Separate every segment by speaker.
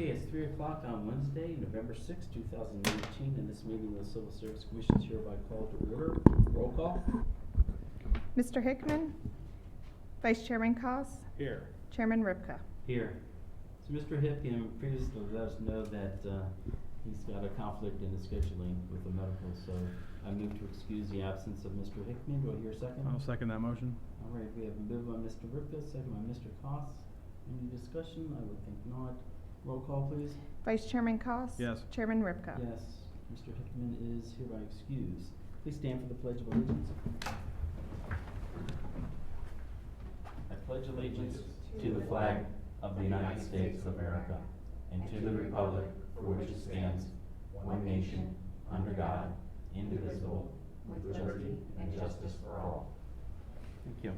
Speaker 1: Okay, it's 3 o'clock on Wednesday, November 6th, 2019, and this meeting of the Civil Service Commission is hereby called to order. Roll call.
Speaker 2: Mr. Hickman, Vice Chairman Koss,
Speaker 1: Here.
Speaker 2: Chairman Ripka.
Speaker 1: Here. So Mr. Hickman previously let us know that he's got a conflict in his scheduling with the medical, so I move to excuse the absence of Mr. Hickman. Do I hear a second?
Speaker 3: I'll second that motion.
Speaker 1: All right, we have a move by Mr. Ripka, second by Mr. Koss. Any discussion? I would think not. Roll call, please.
Speaker 2: Vice Chairman Koss.
Speaker 3: Yes.
Speaker 2: Chairman Ripka.
Speaker 1: Yes, Mr. Hickman is hereby excused. Please stand for the Pledge of Allegiance. I pledge allegiance to the flag of the United States of America and to the republic for which it stands, one nation, under God, indivisible, with liberty and justice for all. Thank you.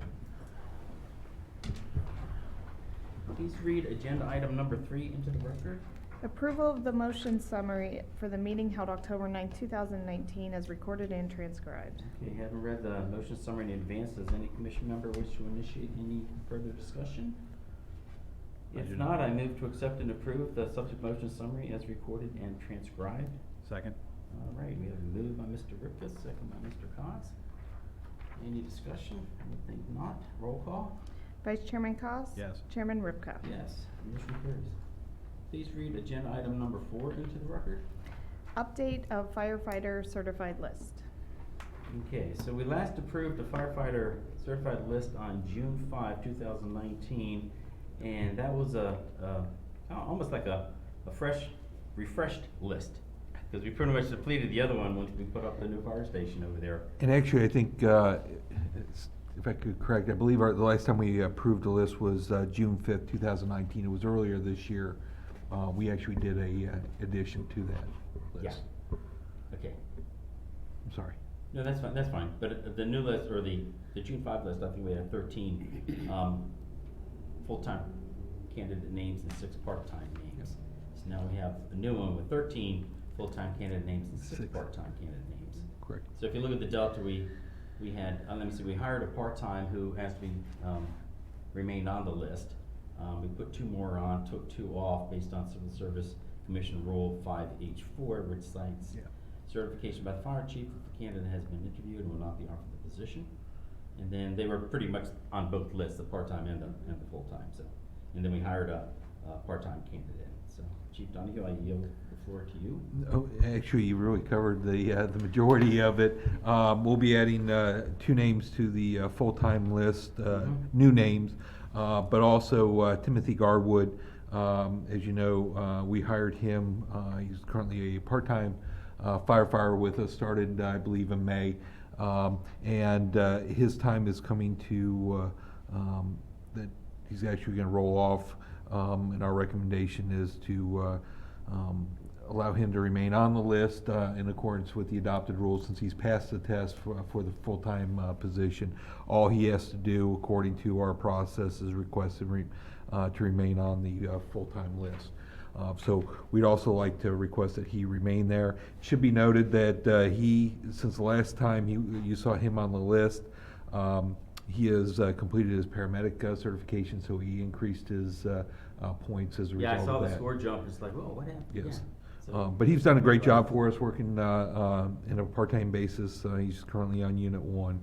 Speaker 1: Please read agenda item number 3 into the record.
Speaker 2: Approval of the motion summary for the meeting held October 9, 2019 as recorded and transcribed.
Speaker 1: Okay, haven't read the motion summary in advance. Does any commission member wish to initiate any further discussion? If not, I move to accept and approve the subject motion summary as recorded and transcribed.
Speaker 3: Second.
Speaker 1: All right, we have a move by Mr. Ripka, second by Mr. Cox. Any discussion? I would think not. Roll call?
Speaker 2: Vice Chairman Koss.
Speaker 3: Yes.
Speaker 2: Chairman Ripka.
Speaker 1: Yes, motion carries. Please read agenda item number 4 into the record.
Speaker 2: Update of firefighter certified list.
Speaker 1: Okay, so we last approved the firefighter certified list on June 5, 2019, and that was almost like a refreshed list, because we pretty much depleted the other one once we put up the new fire station over there.
Speaker 4: And actually, I think, if I could correct, I believe the last time we approved the list was June 5th, 2019. It was earlier this year. We actually did a addition to that list.
Speaker 1: Yeah. Okay.
Speaker 4: I'm sorry.
Speaker 1: No, that's fine, that's fine. But the new list, or the June 5 list, I think we had 13 full-time candidate names and 6 part-time names.
Speaker 4: Yep.
Speaker 1: So now we have a new one with 13 full-time candidate names and 6
Speaker 4: Six.
Speaker 1: part-time candidate names.
Speaker 4: Correct.
Speaker 1: So if you look at the delta, we had, let me see, we hired a part-time who has to be, remained on the list. We put 2 more on, took 2 off based on Civil Service Commission Rule 5H4, which cites
Speaker 4: Yeah.
Speaker 1: certification by the fire chief if the candidate has been interviewed and will not be offered the position. And then they were pretty much on both lists, the part-time and the full-time, so. And then we hired a part-time candidate. So Chief Donahue, I yield the floor to you.
Speaker 4: Oh, actually, you really covered the majority of it. We'll be adding 2 names to the full-time list, new names, but also Timothy Garwood. As you know, we hired him. He's currently a part-time firefighter with us, started, I believe, in May. And his time is coming to, that he's actually going to roll off. And our recommendation is to allow him to remain on the list in accordance with the adopted rules, since he's passed the test for the full-time position. All he has to do, according to our process, is request to remain on the full-time list. So we'd also like to request that he remain there. It should be noted that since the last time you saw him on the list, he has completed his paramedic certification, so he increased his points as a result of that.
Speaker 1: Yeah, I saw the score jump. It's like, whoa, what happened?
Speaker 4: Yes.
Speaker 1: Yeah. So-
Speaker 4: But he's done a great job for us, working in a part-time basis. He's currently on Unit 1.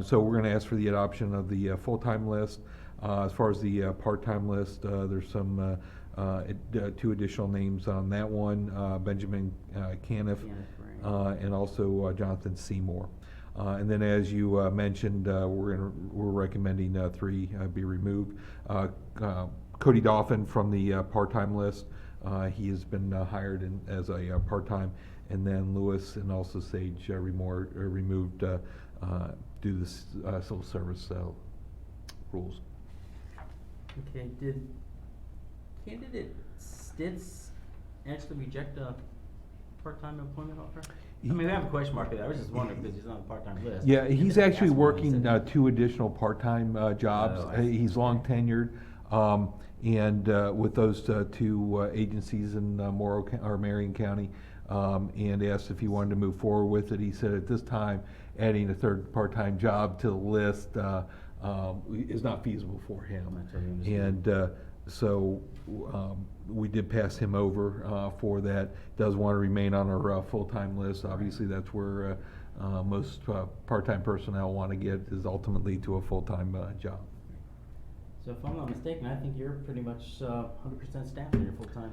Speaker 4: So we're gonna ask for the adoption of the full-time list. As far as the part-time list, there's some 2 additional names on that one, Benjamin Caniff,
Speaker 1: right.
Speaker 4: and also Jonathan Seymour. And then, as you mentioned, we're recommending 3 be removed. Cody Dolphin from the part-time list. He has been hired as a part-time, and then Lewis and also Sage removed due to the civil service rules.
Speaker 1: Okay, did candidate Stitz actually reject a part-time employment offer? I mean, we have a question mark there. I was just wondering because he's on the part-time list.
Speaker 4: Yeah,
Speaker 1: And
Speaker 4: he's
Speaker 1: then
Speaker 4: actually
Speaker 1: that's when he
Speaker 4: working
Speaker 1: said-
Speaker 4: 2 additional part-time jobs.
Speaker 1: Oh, I see.
Speaker 4: He's long tenured, and with those 2 agencies in Marion County, and asked if he wanted to move forward with it. He said at this time, adding a 3rd part-time job to the list is not feasible for him.
Speaker 1: I totally understand.
Speaker 4: And So, we did pass him over, for that. Does want to remain on our, full-time list. Obviously, that's where, most, part-time personnel want to get, is ultimately to a full-time, job.
Speaker 1: So if I'm not mistaken, I think you're pretty much 100% staffed in your full-time.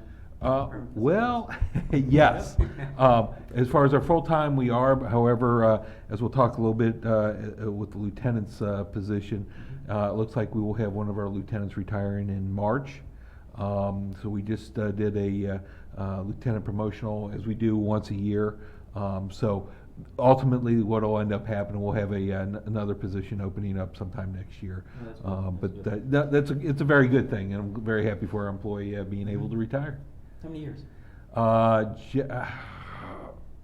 Speaker 4: Well, yes. As far as our full-time, we are, however, as we'll talk a little bit, with the lieutenant's, position, it looks like we will have one of our lieutenants retiring in March. So we just, did a, lieutenant promotional, as we do once a year. So ultimately, what'll end up happening, we'll have another position opening up sometime next year.
Speaker 1: Oh, that's good.
Speaker 4: But
Speaker 1: That's good.
Speaker 4: it's a very good thing, and I'm very happy for our employee, being able to retire.
Speaker 1: How many years?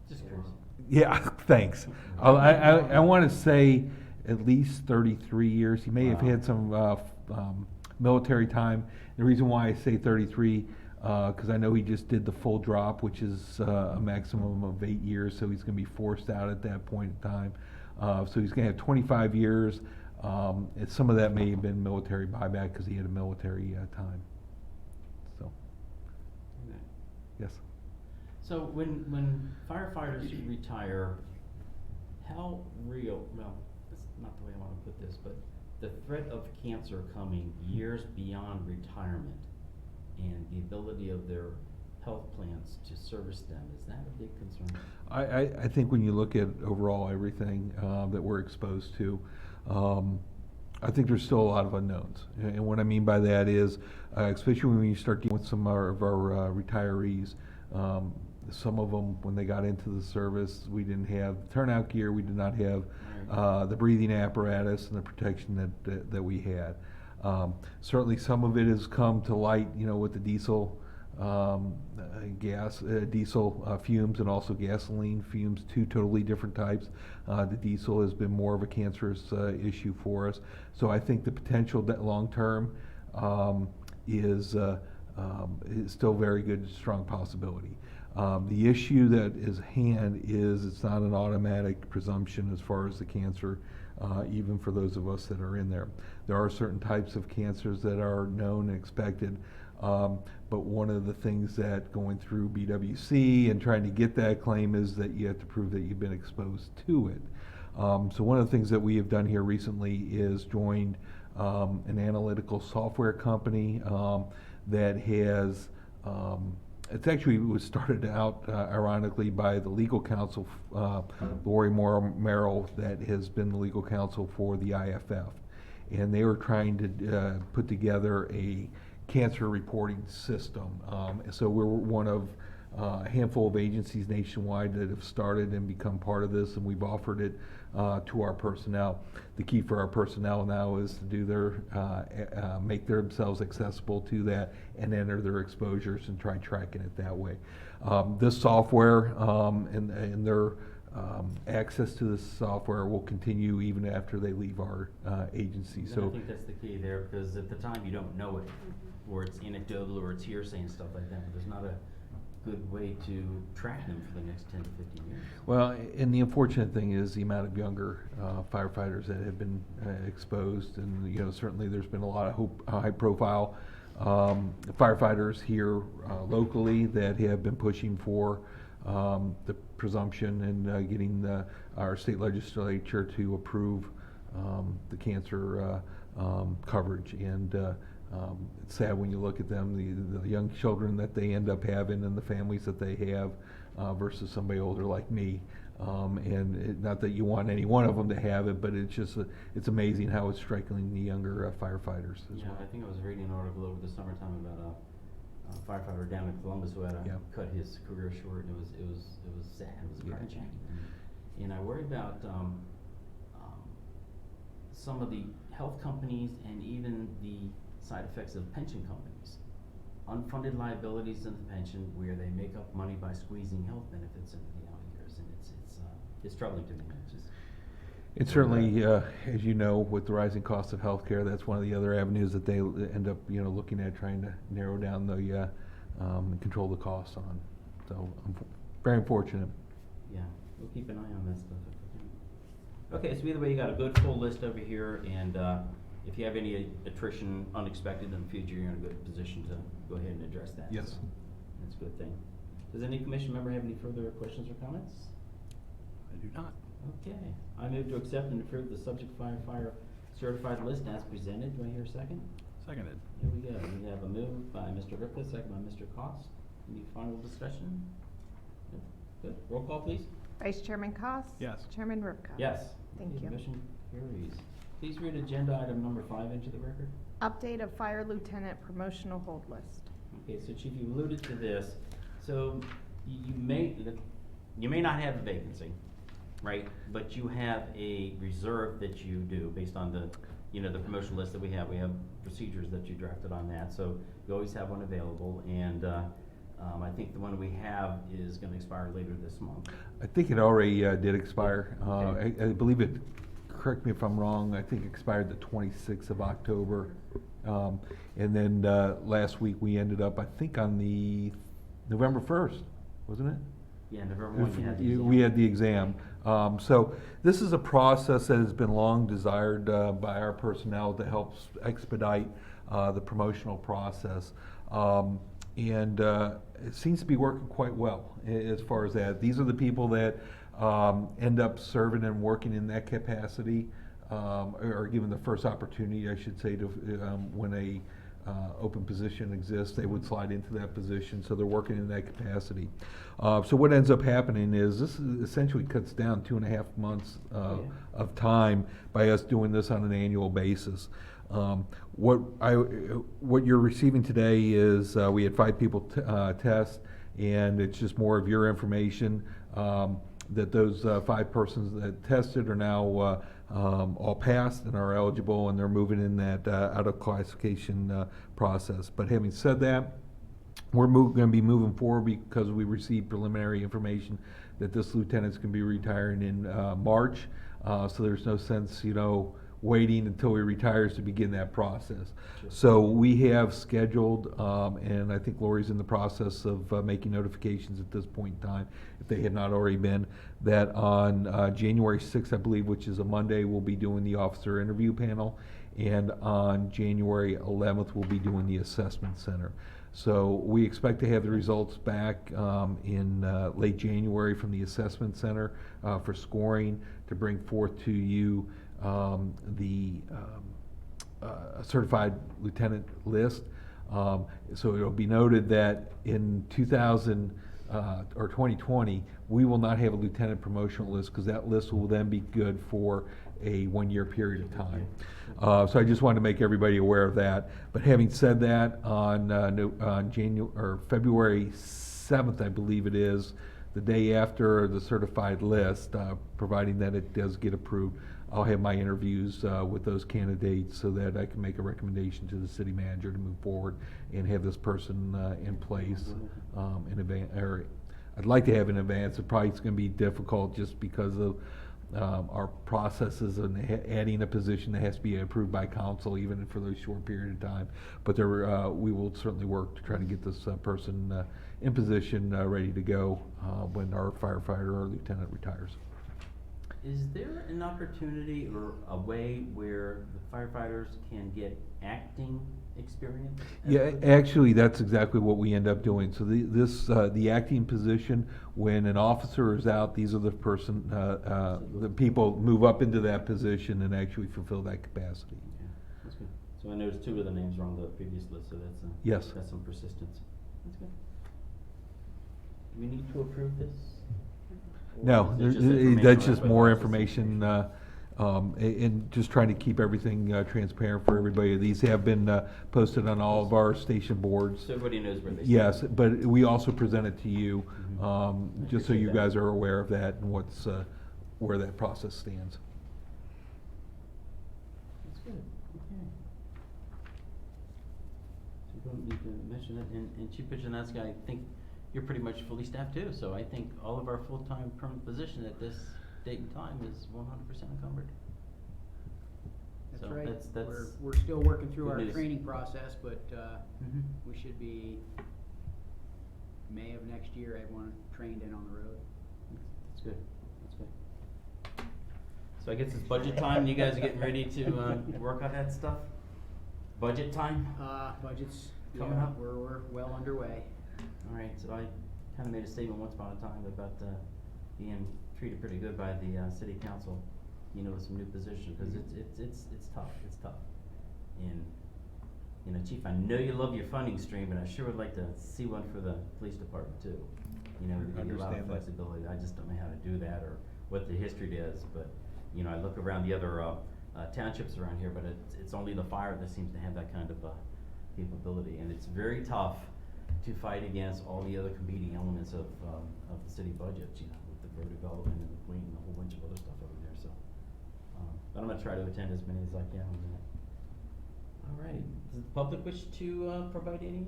Speaker 1: Just curious.
Speaker 4: Yeah, thanks. I want to say at least 33 years. He may have
Speaker 1: Wow.
Speaker 4: had some military time. The reason why I say 33, because I know he just did the full drop, which is a maximum of 8 years, so he's going to be forced out at that point in time. So he's going to have 25 years. And some of that may have been military buyback because he had a military time. So,
Speaker 1: Okay.
Speaker 4: yes.
Speaker 1: So when firefighters retire, how real, well, that's not the way I want to put this, but the threat of cancer coming years beyond retirement and the ability of their health plans to service them, is that a big concern?
Speaker 4: I think when you look at overall everything that we're exposed to, I think there's still a lot of unknowns. And what I mean by that is, especially when you start dealing with some of our retirees, some of them, when they got into the service, we didn't have turnout gear, we did not have the breathing apparatus and the protection that we had. Certainly some of it has come to light, with the diesel diesel fumes and also gasoline fumes, two totally different types. The diesel has been more of a cancerous issue for us. So I think the potential that long-term is still very good, strong possibility. The issue that is at hand is it's not an automatic presumption as far as the cancer, even for those of us that are in there. There are certain types of cancers that are known and expected, but one of the things that going through BWC and trying to get that claim is that you have to prove that you've been exposed to it. So one of the things that we have done here recently is joined an analytical software company that has it actually was started out ironically by the legal counsel, Lori Merrill, that has been the legal counsel for the IFF. And they were trying to put together a cancer reporting system. So we're one of a handful of agencies nationwide that have started and become part of this, and we've offered it to our personnel. The key for our personnel now is to do make themselves accessible to that and enter their exposures and try tracking it that way. This software and their access to this software will continue even after they leave our agency.
Speaker 1: And
Speaker 4: So
Speaker 1: I think that's the key there, because at the time you don't know it, or it's anecdotal, or it's hearsay and stuff like that, but there's not a good way to track them for the next 10 to 15 years.
Speaker 4: Well, and the unfortunate thing is the amount of younger firefighters that have been exposed, and certainly there's been a lot of high-profile firefighters here locally that have been pushing for the presumption and getting our state legislature to approve the cancer coverage. And it's sad when you look at them, the young children that they end up having and the families that they have versus somebody older like me. Not that you want any one of them to have it, but it's just it's amazing how it's striking the younger firefighters as
Speaker 1: Yeah,
Speaker 4: well.
Speaker 1: I think I was reading an article over the summertime about a firefighter down in Columbus who had to
Speaker 4: Yeah.
Speaker 1: cut his career short, and it was sad. It was
Speaker 4: Yeah.
Speaker 1: crunching. And I worry about some of the health companies and even the side effects of pension companies. Unfunded liabilities in the pension where they make up money by squeezing health benefits into the out years, and it's troubling to me. It's just,
Speaker 4: It's certainly, as you know, with the rising cost of healthcare, that's one of the other avenues that they end up, looking at trying to narrow down the, and control the costs on. So, very unfortunate.
Speaker 1: yeah, we'll keep an eye on that stuff. Okay, so either way, you got a good full list over here, and if you have any attrition unexpected in the future, you're in a good position to go ahead and address that.
Speaker 4: Yes.
Speaker 1: So that's a good thing. Does any commission member have any further questions or comments?
Speaker 3: I do not.
Speaker 1: Okay, I move to accept and approve the subject firefighter certified list as presented. Do I hear a second?
Speaker 3: Seconded.
Speaker 1: Here we go. We have a move by Mr. Ripley, second by Mr. Cost. Any final discussion? Good. Roll call, please.
Speaker 2: Vice Chairman Cost?
Speaker 3: Yes.
Speaker 2: Chairman Rivka?
Speaker 1: Yes.
Speaker 2: Thank
Speaker 1: Okay,
Speaker 2: you.
Speaker 1: Motion carries. Please read agenda item number 5 into the record.
Speaker 2: Update of Fire Lieutenant promotional hold list.
Speaker 1: Okay, so Chief, you alluded to this. So you may not have a vacancy, right? But you have a reserve that you do based on the, the promotion list that we have. We have procedures that you drafted on that. So you always have one available, and I think the one we have is gonna expire later this month.
Speaker 4: I think it already did expire.
Speaker 1: Okay.
Speaker 4: I believe it, correct me if I'm wrong, I think it expired the 26th of October. And then last week, we ended up, I think, on the November 1st, wasn't it?
Speaker 1: Yeah, November 1, you had the
Speaker 4: We
Speaker 1: exam.
Speaker 4: had the exam. So this is a process that has been long desired by our personnel to help expedite the promotional process. And it seems to be working quite well as far as that. These are the people that end up serving and working in that capacity, or given the first opportunity, I should say, to when a open position exists, they would slide into that position, so they're working in that capacity. So what ends up happening is this essentially cuts down 2.5 months of time by us doing this on an annual basis. What you're receiving today is we had 5 people test, and it's just more of your information that those 5 persons that tested are now all passed and are eligible, and they're moving in that out of classification process. But having said that, we're going to be moving forward because we received preliminary information that this lieutenant's going to be retiring in March. So there's no sense, waiting until he retires to begin that process.
Speaker 1: Sure.
Speaker 4: So we have scheduled, and I think Lori's in the process of making notifications at this point in time, if they had not already been, that on January 6th, I believe, which is a Monday, we'll be doing the officer interview panel, and on January 11th, we'll be doing the assessment center. So we expect to have the results back in late January from the assessment center for scoring, to bring forth to you the certified lieutenant list. So it'll be noted that in 2020, we will not have a lieutenant promotional list, because that list will then be good for a 1-year period of time. So I just wanted to make everybody aware of that. But having said that, on February 7th, I believe it is, the day after the certified list, providing that it does get approved, I'll have my interviews with those candidates so that I can make a recommendation to the city manager to move forward and have this person in place in advance. Or I'd like to have in advance. It probably is going to be difficult just because of our processes and adding a position that has to be approved by council, even for those short period of time. But we will certainly work to try to get this person in position, ready to go when our firefighter or lieutenant retires.
Speaker 1: Is there an opportunity or a way where the firefighters can get acting experience?
Speaker 4: Yeah, actually, that's exactly what we end up doing. So the acting position, when an officer is out, these are the people move up into that position and actually fulfill that capacity.
Speaker 1: Okay, that's good. So I noticed 2 of the names are on the previous list, so
Speaker 4: Yes.
Speaker 1: that's some persistence. That's good. Do we need to approve this? Or
Speaker 4: No,
Speaker 1: is it just information
Speaker 4: that's just
Speaker 1: about
Speaker 4: more
Speaker 1: process
Speaker 4: information, and just trying to keep everything transparent for everybody. These have been posted on all of our station boards.
Speaker 1: So everybody knows where they stand.
Speaker 4: Yes, but we also present it to you,
Speaker 1: Mhm.
Speaker 4: just so
Speaker 1: Appreciate
Speaker 4: you
Speaker 1: that.
Speaker 4: guys are aware of that and where that process stands.
Speaker 1: That's good, okay. So we don't need to mention it, and Chief Pijanowski, I think you're pretty much fully staffed too, so I think all of our full-time permanent position at this date and time is 100% encumbered.
Speaker 5: That's
Speaker 1: So
Speaker 5: right.
Speaker 1: that's
Speaker 5: We're still working through
Speaker 1: good
Speaker 5: our
Speaker 1: news.
Speaker 5: training process, but,
Speaker 1: Mhm.
Speaker 5: we should be May of next year, everyone trained and on the road.
Speaker 1: That's good, that's good. So I guess it's budget time, you guys are getting ready to, work on that stuff? Budget time?
Speaker 5: Budgets,
Speaker 1: Coming
Speaker 5: yeah,
Speaker 1: up?
Speaker 5: we're well underway.
Speaker 1: Alright, so I kinda made a statement once upon a time about, being treated pretty good by the, city council, you know, with some new position, cause it's tough. And, you know, Chief, I know you love your funding stream, but I sure would like to see one for the police department too. You know, to give you a lot of
Speaker 4: Understand that.
Speaker 1: flexibility, I just don't know how to do that or what the history is, but, you know, I look around the other, townships around here, but it's only the fire that seems to have that kind of, capability, and it's very tough to fight against all the other competing elements of the city budget, you know, with the road development and the fleet and a whole bunch of other stuff over there, so. But I'm gonna try to attend as many as I can on that. All right, does the public wish to, provide any,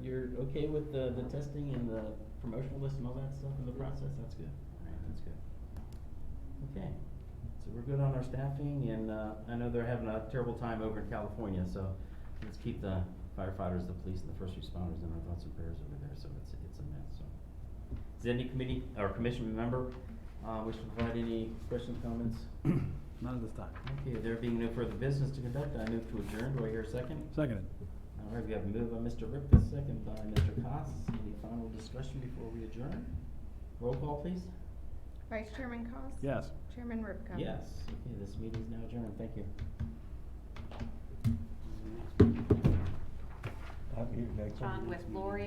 Speaker 1: you're okay with the testing and the promotional list and all that stuff in the process? That's good, all right, that's good. Okay, so we're good on our staffing, and, I know they're having a terrible time over in California, so let's keep the firefighters, the police, and the first responders in our thoughts and prayers over there, so it's a mess, so. Does any committee or commission member, wish to provide any questions, comments?
Speaker 3: None at this time.
Speaker 1: Okay, there being no further business to conduct, I move to adjourn. Do I hear a second?
Speaker 3: Seconded.
Speaker 1: All right, we have a move by Mr. Ripkus, second by Mr. Koss. Any final discussion before we adjourn? Roll call, please.
Speaker 2: Vice Chairman Koss.
Speaker 3: Yes.
Speaker 2: Chairman Ripka.
Speaker 1: Yes. Okay, this meeting is now adjourned. Thank you.
Speaker 4: I'm here next
Speaker 6: John,
Speaker 4: week.
Speaker 6: with Lori